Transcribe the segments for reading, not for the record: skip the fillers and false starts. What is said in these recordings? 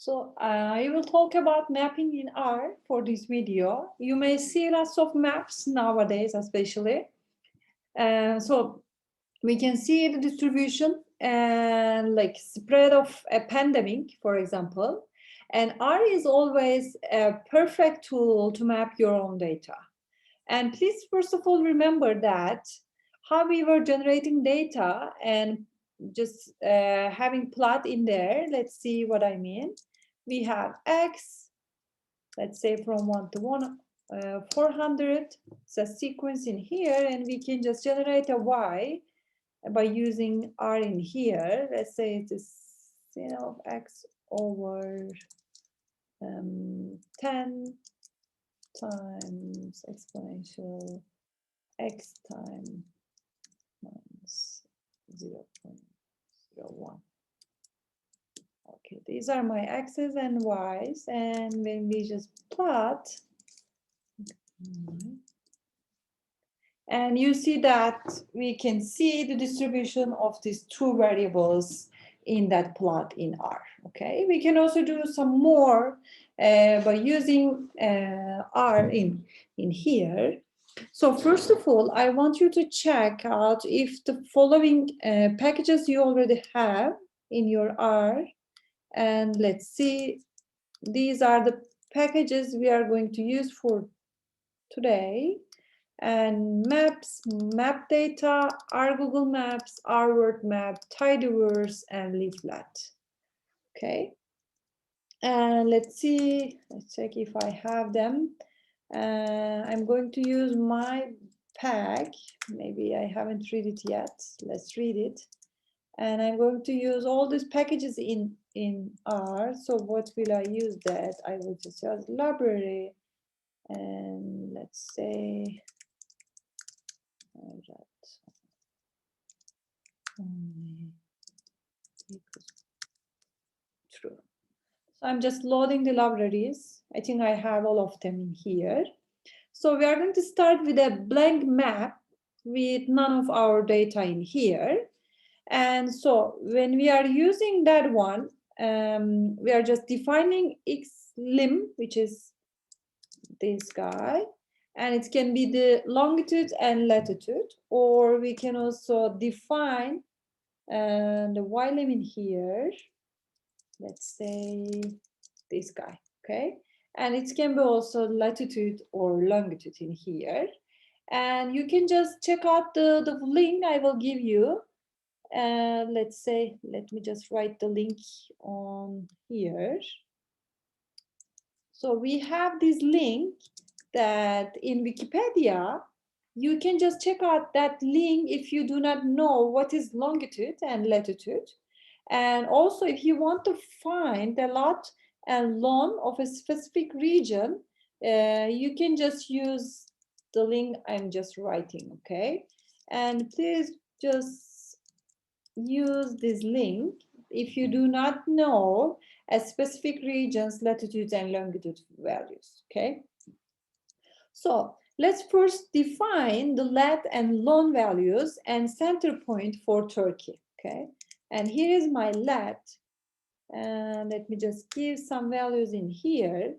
So I will talk about mapping in R for this video. You may see lots of maps nowadays, especially. So we can see the distribution and like spread of a pandemic, for example. And R is always a perfect tool to map your own data. And please, first of all, remember that how we were generating data and just having plot in there. Let's see what I mean. We have X, let's say from 1 to 400. It's a sequence in here, and we can just generate a Y by using R in here. Let's say it is sin of X over 10 times exponential X times minus 0.01. Okay, these are my x's and y's, and when we just plot, and you see that we can see the distribution of these two variables in that plot in R. Okay, we can also do some more by using R in here. So first of all, I want you to check out if the following packages you already have in your R. And let's see, these are the packages we are going to use for today. And maps, map data, R Google Maps, R Word Map, Tidyverse, and Leaflet. Okay. And let's see, let's check if I have them. I'm going to use my pack. Maybe I haven't read it yet. Let's read it. And I'm going to use all these packages in R. So what will I use that? I will just use library, and let's say that only equals true. So I'm just loading the libraries. I think I have all of them in here. So we are going to start with a blank map with none of our data in here. And so when we are using that one, we are just defining xlim, which is this guy, and it can be the longitude and latitude, or we can also define the ylim in here. Let's say this guy, okay? And it can be also latitude or longitude in here. And you can just check out the link I will give you. Let's say, let me just write the link on here. So we have this link that in Wikipedia, you can just check out that link if you do not know what is longitude and latitude. And also if you want to find the lot and lon of a specific region, you can just use the link I'm just writing, okay? And please just use this link if you do not know a specific region's latitude and longitude values, okay? So let's first define the lat and lon values and center point for Turkey, okay? And here is my lat, and let me just give some values in here.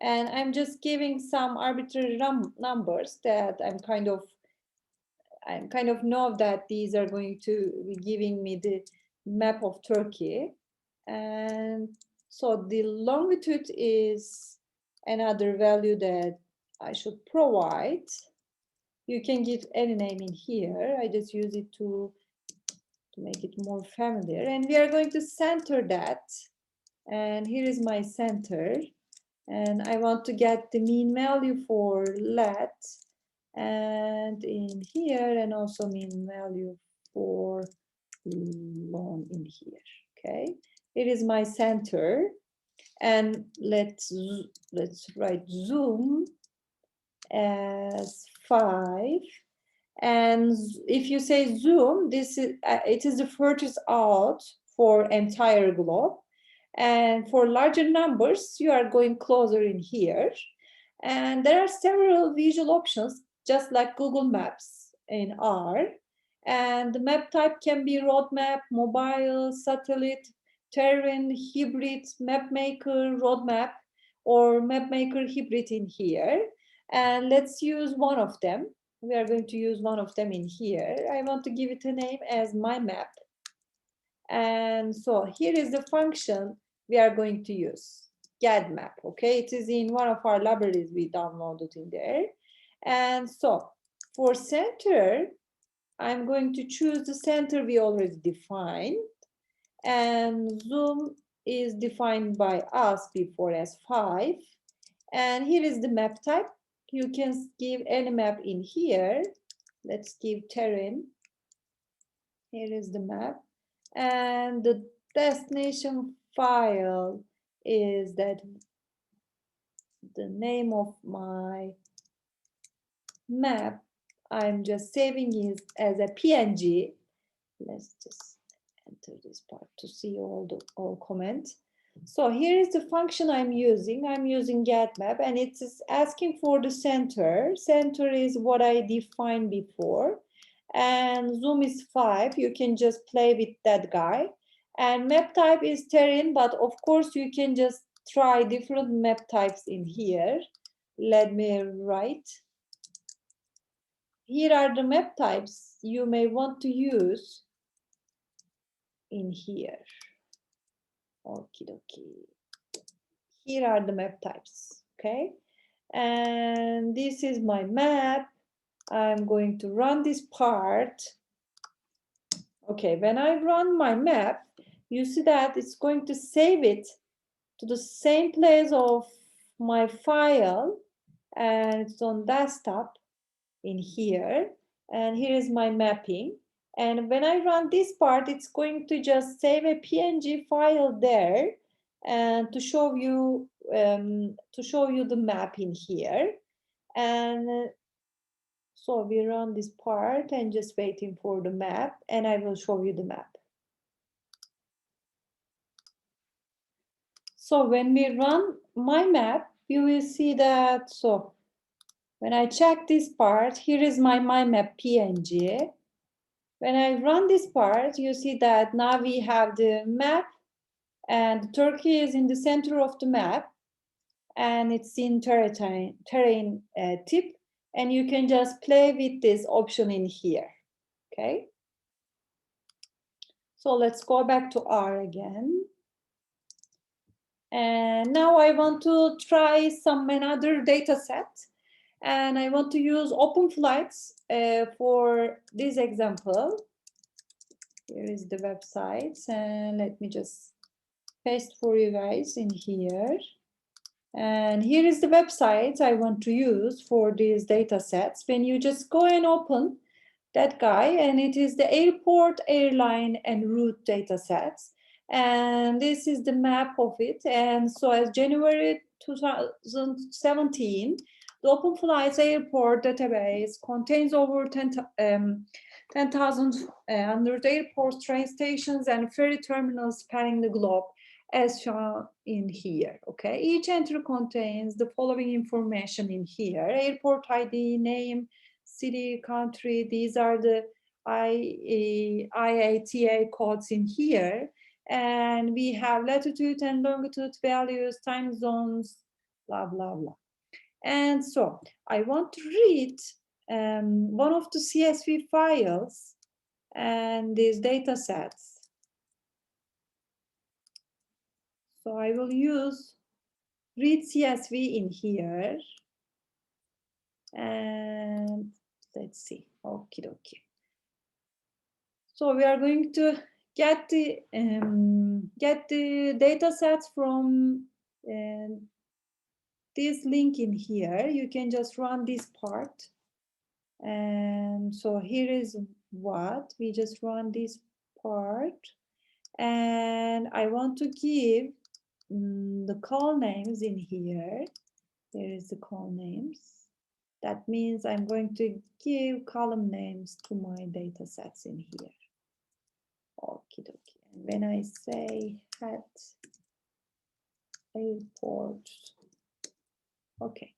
And I'm just giving some arbitrary numbers that I'm kind of know that these are going to be giving me the map of Turkey. And so the longitude is another value that I should provide. You can give any name in here. I just use it to make it more familiar. And we are going to center that. And here is my center. And I want to get the mean value for lat and in here, and also mean value for lon in here, okay? It is my center. And let's write zoom as 5. And if you say zoom, this is it is the furthest out for entire globe. And for larger numbers, you are going closer in here. And there are several visual options, just like Google Maps in R. And the map type can be road map, mobile, satellite, terrain, hybrid, mapmaker, roadmap, or mapmaker hybrid in here. And let's use one of them. We are going to use one of them in here. I want to give it a name as my map. And so here is the function we are going to use, getMap. Okay, it is in one of our libraries we downloaded in there. And so for center, I'm going to choose the center we already defined, and zoom is defined by us before as 5. And here is the map type. You can give any map in here. Let's give terrain. Here is the map. And the destination file is that the name of my map. I'm just saving it as a PNG. Let's just enter this part to see all comments. So here is the function I'm using. I'm using getMap, and it is asking for the center. Center is what I defined before. And zoom is 5. You can just play with that guy. And map type is terrain, but of course you can just try different map types in here. Let me write. Here are the map types you may want to use in here. Okie dokie. Here are the map types, okay? And this is my map. I'm going to run this part. Okay, when I run my map, you see that it's going to save it to the same place of my file, and it's on desktop in here. And here is my mapping. And when I run this part, it's going to just save a PNG file there and to show you the map in here. And so we run this part and just waiting for the map, and I will show you the map. So when we run my map, you will see that. So when I check this part, here is my map PNG. When I run this part, you see that now we have the map, and Turkey is in the center of the map, and it's in terrain tip, and you can just play with this option in here, okay? So let's go back to R again. And now I want to try another data set, and I want to use open flights for this example. Here is the website, and let me just paste for you guys in here. And here is the website I want to use for these data sets. When you just go and open that guy, and it is the airport, airline, and route data sets. And this is the map of it. And so as January 2017, the Open Flights Airport database contains over 10,000 airports, train stations, and ferry terminals spanning the globe, as shown in here, okay? Each entry contains the following information in here: airport ID, name, city, country. These are the IATA codes in here. And we have latitude and longitude values, time zones, blah, blah, blah. And so I want to read one of the CSV files and these data sets. So I will use read CSV in here. And let's see, okie dokie. So we are going to get the data sets from this link in here. You can just run this part. And so here is what we just run this part. And I want to give the call names in here. There is the call names. That means I'm going to give column names to my data sets in here. Okie dokie. And when I say at airport, okay,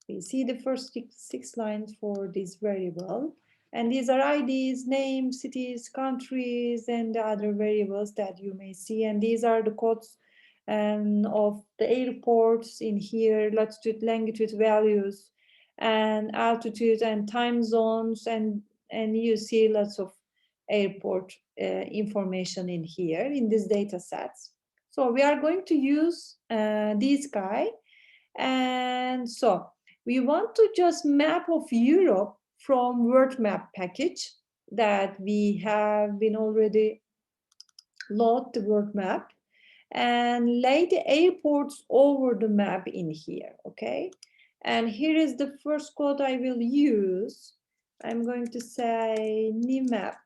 we see the first six lines for this variable. And these are IDs, names, cities, countries, and the other variables that you may see. And these are the codes of the airports in here, latitude, longitude values, and altitude and time zones. And you see lots of airport information in here in these data sets. So we are going to use this guy. And so we want to just map of Europe from World Map package that we have been already load the world map and lay the airports over the map in here, okay? And here is the first code I will use. I'm going to say new map.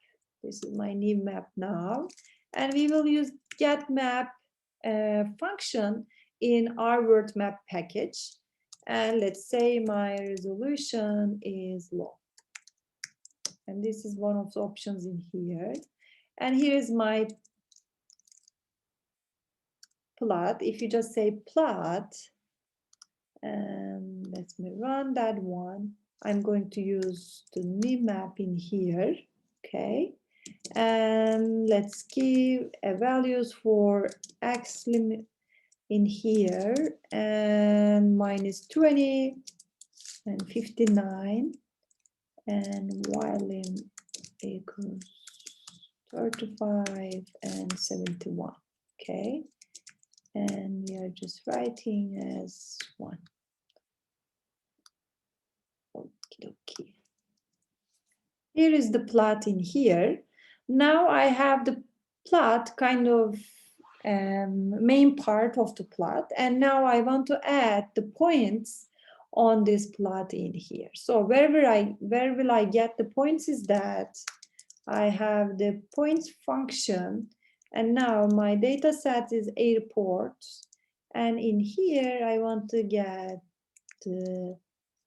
This is my new map now. And we will use get map function in our world map package. And let's say my resolution is low. And this is one of the options in here. And here is my plot. If you just say plot, and let me run that one. I'm going to use the new map in here, okay? And let's give values for x limit in here, and -20 and 59, and y lim equals 35 and 71, okay? And we are just writing as 1. Okay. Here is the plot in here. Now I have the plot kind of main part of the plot, and now I want to add the points on this plot in here. So where will I get the points is that I have the points function, and now my data set is airports, and in here I want to get the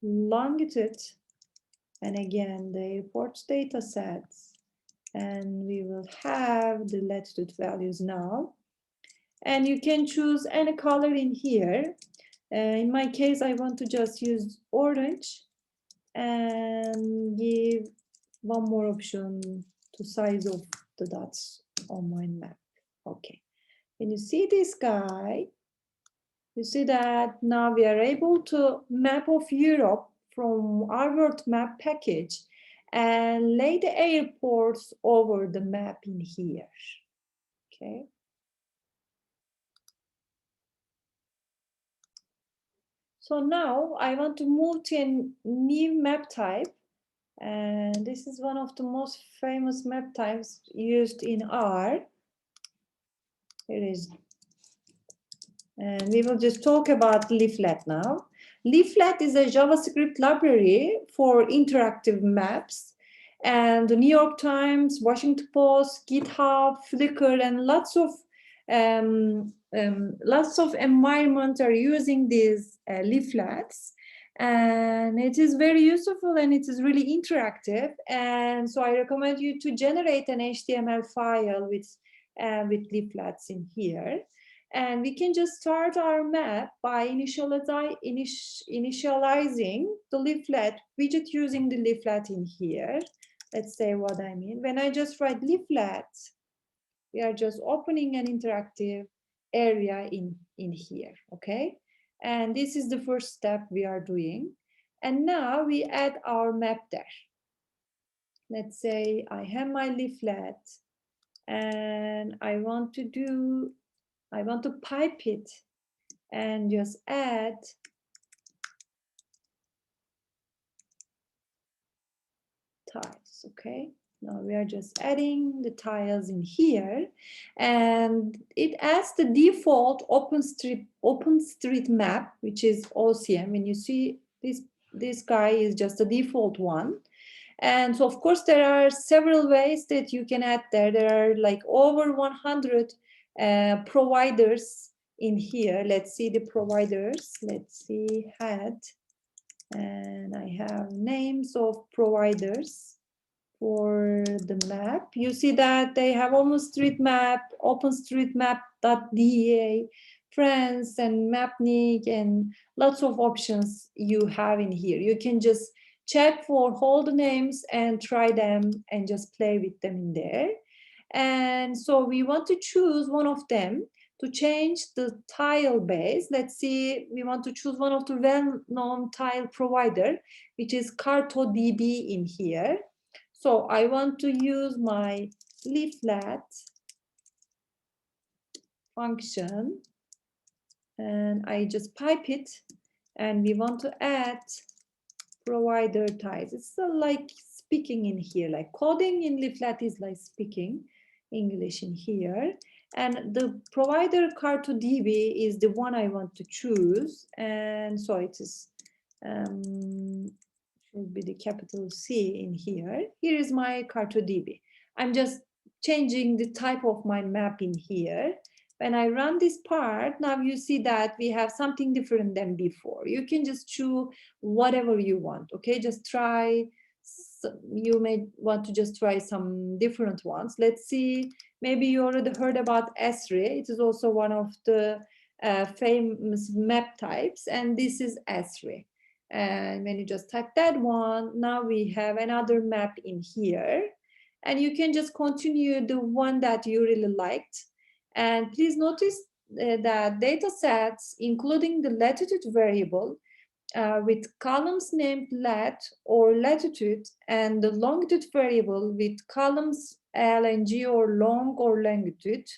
longitude, and again the airports data sets, and we will have the latitude values now. And you can choose any color in here. In my case, I want to just use orange and give one more option to size of the dots on my map. Okay, when you see this guy, you see that now we are able to map of Europe from our world map package and lay the airports over the map in here. Okay. So now I want to move to a new map type. And this is one of the most famous map types used in R. Here is, and we will just talk about Leaflet now. Leaflet is a JavaScript library for interactive maps. And the New York Times, Washington Post, GitHub, Flickr, and lots of environments are using these leaflets, and it is very useful and it is really interactive. And so I recommend you to generate an HTML file with leaflets in here. And we can just start our map by initializing the leaflet widget using the leaflet in here. Let's say what I mean. When I just write leaflet, we are just opening an interactive area in here, okay? And this is the first step we are doing. And now we add our map there. Let's say I have my leaflet and I want to pipe it and just add tiles, okay? Now we are just adding the tiles in here, and it adds the default OpenStreetMap, which is OCM. When you see this guy is just a default one. And so of course there are several ways that you can add there. There are like over 100 providers in here. Let's see the providers. Let's see head, and I have names of providers for the map. You see that they have OpenStreetMap, OpenStreetMap.da, France, and Mapnik, and lots of options you have in here. You can just check for hold names and try them and just play with them in there. And so we want to choose one of them to change the tile base. Let's see, we want to choose one of the well-known tile provider, which is CartoDB in here. So I want to use my leaflet function, and I just pipe it, and we want to add provider types. It's like speaking in here, like coding in Leaflet is like speaking English in here. And the provider CartoDB is the one I want to choose. And so it is, should be the capital C in here. Here is my CartoDB. I'm just changing the type of my map in here. When I run this part, now you see that we have something different than before. You can just choose whatever you want, okay? Just try, you may want to just try some different ones. Let's see, maybe you already heard about Esri. It is also one of the famous map types, and this is Esri. And when you just type that one, now we have another map in here. And you can just continue the one that you really liked. And please notice that data sets, including the latitude variable with columns named lat or latitude, and the longitude variable with columns LNG or long or longitude.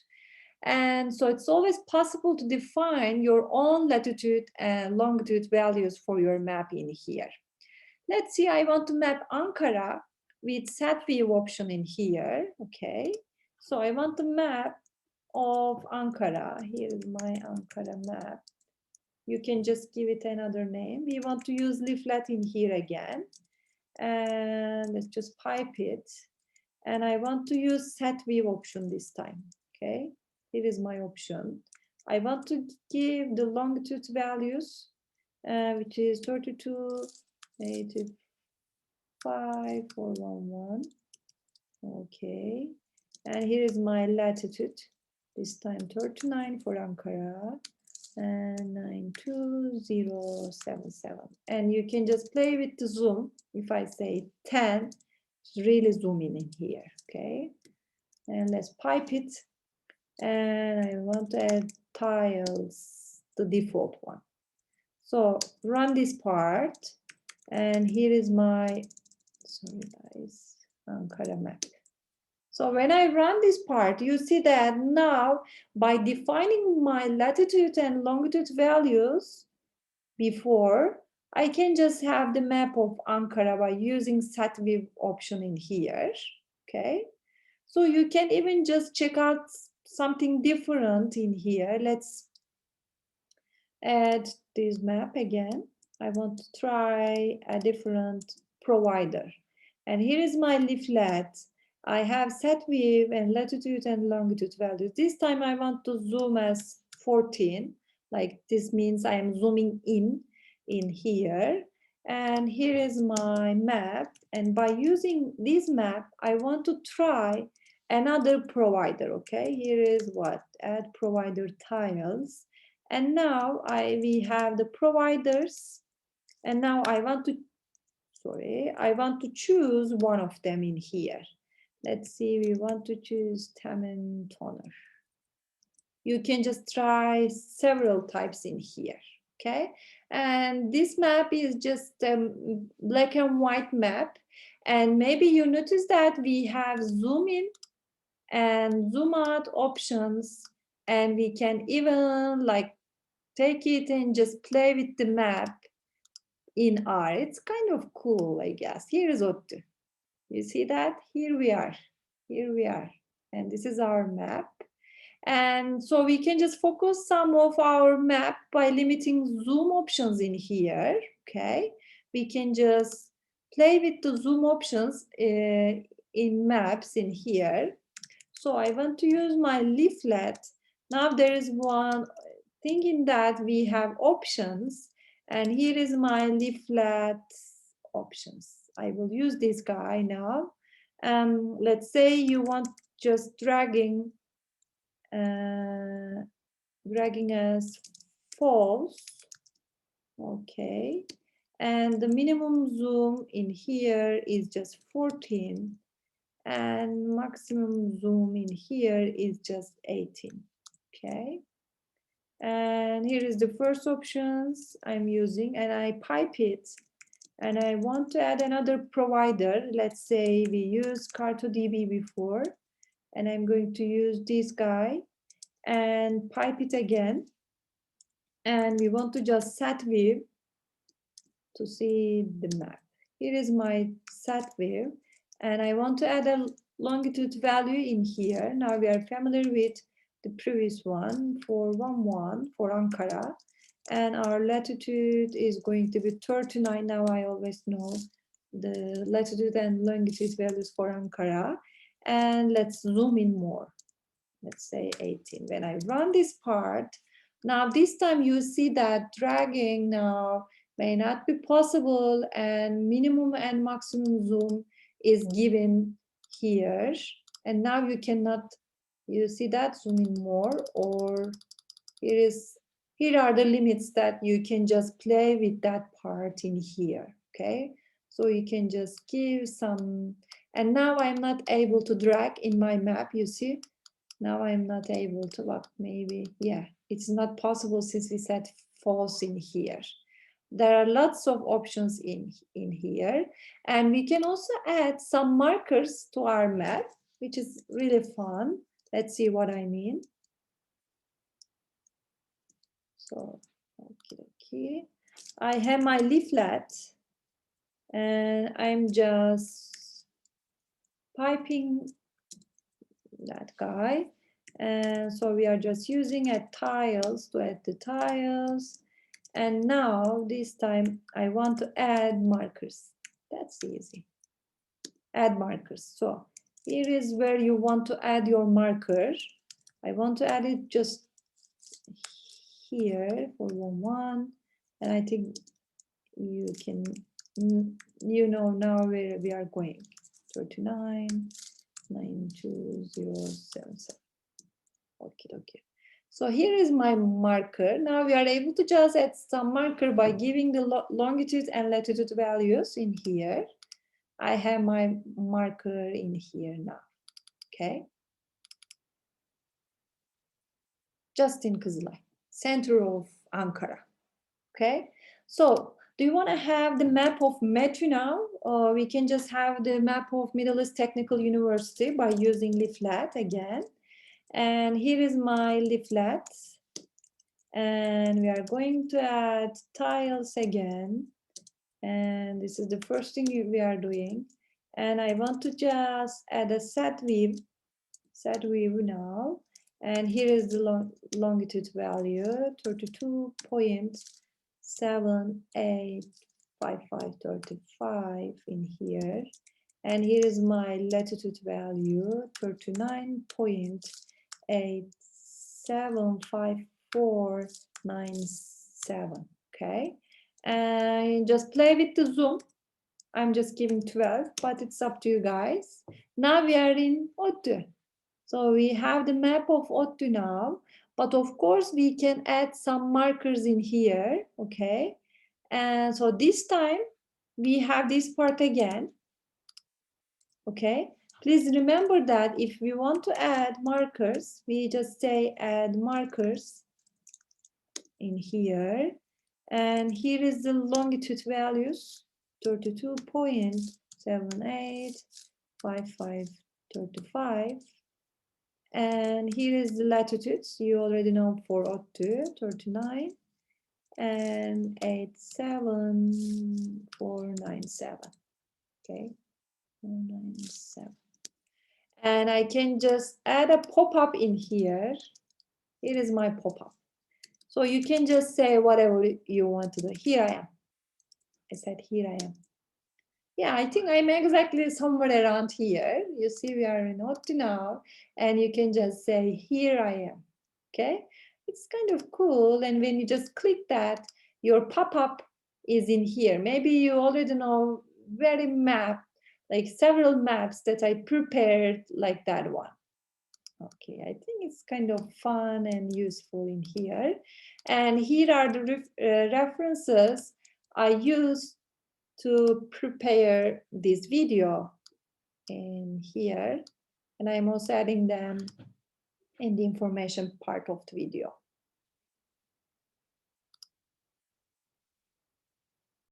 And so it's always possible to define your own latitude and longitude values for your map in here. Let's see, I want to map Ankara with set view option in here, okay? So I want the map of Ankara. Here is my Ankara map. You can just give it another name. We want to use leaflet in here again. And let's just pipe it. And I want to use set view option this time, okay? Here is my option. I want to give the longitude values, which is 32, 85, 411. Okay. And here is my latitude. This time 39 for Ankara and 92077. And you can just play with the zoom. If I say 10, really zoom in here, okay? And let's pipe it. And I want to add tiles, the default one. So run this part. And here is my, sorry guys, Ankara map. So when I run this part, you see that now by defining my latitude and longitude values before, I can just have the map of Ankara by using set view option in here, okay? So you can even just check out something different in here. Let's add this map again. I want to try a different provider. And here is my leaflet. I have set view and latitude and longitude values. This time I want to zoom as 14. Like this means I am zooming in here. And here is my map. And by using this map, I want to try another provider, okay? Here is what? Add provider tiles. And now we have the providers. And now I want to choose one of them in here. Let's see, we want to choose Tamen Toner. You can just try several types in here, okay? And this map is just a black and white map. And maybe you notice that we have zoom in and zoom out options. And we can even like take it and just play with the map in R. It's kind of cool, I guess. Here is Ottu. You see that? Here we are. Here we are. And this is our map. And so we can just focus some of our map by limiting zoom options in here, okay? We can just play with the zoom options in maps in here. So I want to use my leaflet. Now there is one thing in that we have options, and here is my leaflet options. I will use this guy now. Let's say you want just dragging as false, okay, and the minimum zoom in here is just 14, and maximum zoom in here is just 18. Okay, and here is the first options I'm using, and I pipe it, and I want to add another provider. Let's say we used CartoDB before, and I'm going to use this guy and pipe it again, and we want to just set view to see the map. Here is my set view, and I want to add a longitude value in here. Now we are familiar with the previous one for 11 for Ankara, and our latitude is going to be 39. Now I always know the latitude and longitude values for Ankara, and let's zoom in more. Let's say 18. When I run this part, now this time you see that dragging now may not be possible, and minimum and maximum zoom is given here, and now you cannot, you see that, zoom in more, or here are the limits that you can just play with that part in here. Okay, so you can just give some, and now I'm not able to drag in my map, you see. Now I'm not able to, but maybe, yeah, it's not possible since we set false in here. There are lots of options in here, and we can also add some markers to our map, which is really fun. Let's see what I mean. So, okay. I have my leaflet, and I'm just piping that guy. And so we are just using tiles to add the tiles. And now this time I want to add markers. That's easy. Add markers. So here is where you want to add your marker. I want to add it just here for 1, and I think you can, you know now where we are going. 39 92077. Okay. So here is my marker. Now we are able to just add some marker by giving the longitude and latitude values in here. I have my marker in here now. Okay. Just in Kızılay, center of Ankara. Okay. So do you want to have the map of Metro now, or we can just have the map of Middle East Technical University by using Leaflet again? And here is my leaflet, and we are going to add tiles again, and this is the first thing we are doing, and I want to just add a set view now, and here is the longitude value 32.785535 in here, and here is my latitude value 39.875497. Okay, and just play with the zoom. I'm just giving 12, but it's up to you guys. Now we are in ODTÜ. So we have the map of ODTÜ now, but of course we can add some markers in here. Okay, and so this time we have this part again. Okay, please remember that if we want to add markers, we just say add markers in here. And here is the longitude values, 32.785535. And here is the latitudes, you already know for ODTÜ, 39 and 87497. Okay, 497. And I can just add a pop-up in here. Here is my pop-up. So you can just say whatever you want to do. Here I am. I said here I am. Yeah, I think I'm exactly somewhere around here. You see we are in ODTÜ now, and you can just say here I am. Okay, it's kind of cool, and when you just click that, your pop-up is in here. Maybe you already know very map, like several maps that I prepared like that one. Okay, I think it's kind of fun and useful in here. And here are the references I use to prepare this video in here, and I'm also adding them in the information part of the video.